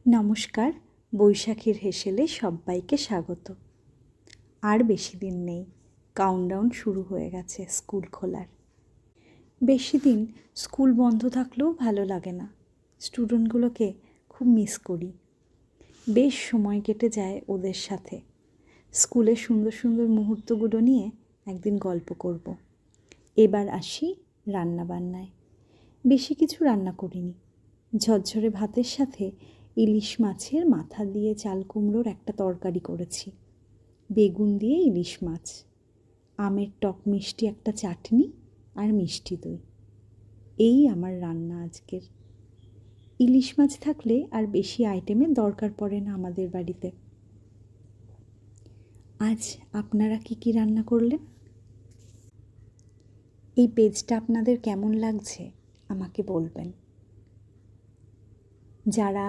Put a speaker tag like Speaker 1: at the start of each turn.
Speaker 1: নমস্কার, বৈশাখীর হেসেলে সব্বাইকে স্বাগত। আর বেশি দিন নেই, কাউন্টডাউন শুরু হয়ে গেছে স্কুল খোলার। বেশি দিন স্কুল বন্ধ থাকলেও ভালো লাগে না, স্টুডেন্টগুলোকে খুব মিস করি। বেশ সময় কেটে যায় ওদের সাথে। স্কুলের সুন্দর সুন্দর মুহূর্তগুলো নিয়ে একদিন গল্প করব। এবার আসি রান্নাবান্নায়। বেশি কিছু রান্না করিনি। ঝরঝরে ভাতের সাথে ইলিশ মাছের মাথা দিয়ে চাল কুমড়োর একটা তরকারি করেছি, বেগুন দিয়ে ইলিশ মাছ, আমের টক মিষ্টি একটা চাটনি আর মিষ্টি দই। এই আমার রান্না আজকের। ইলিশ মাছ থাকলে আর বেশি আইটেমের দরকার পড়ে না আমাদের বাড়িতে। আজ আপনারা কি রান্না করলেন? এই পেজটা আপনাদের কেমন লাগছে আমাকে বলবেন। যারা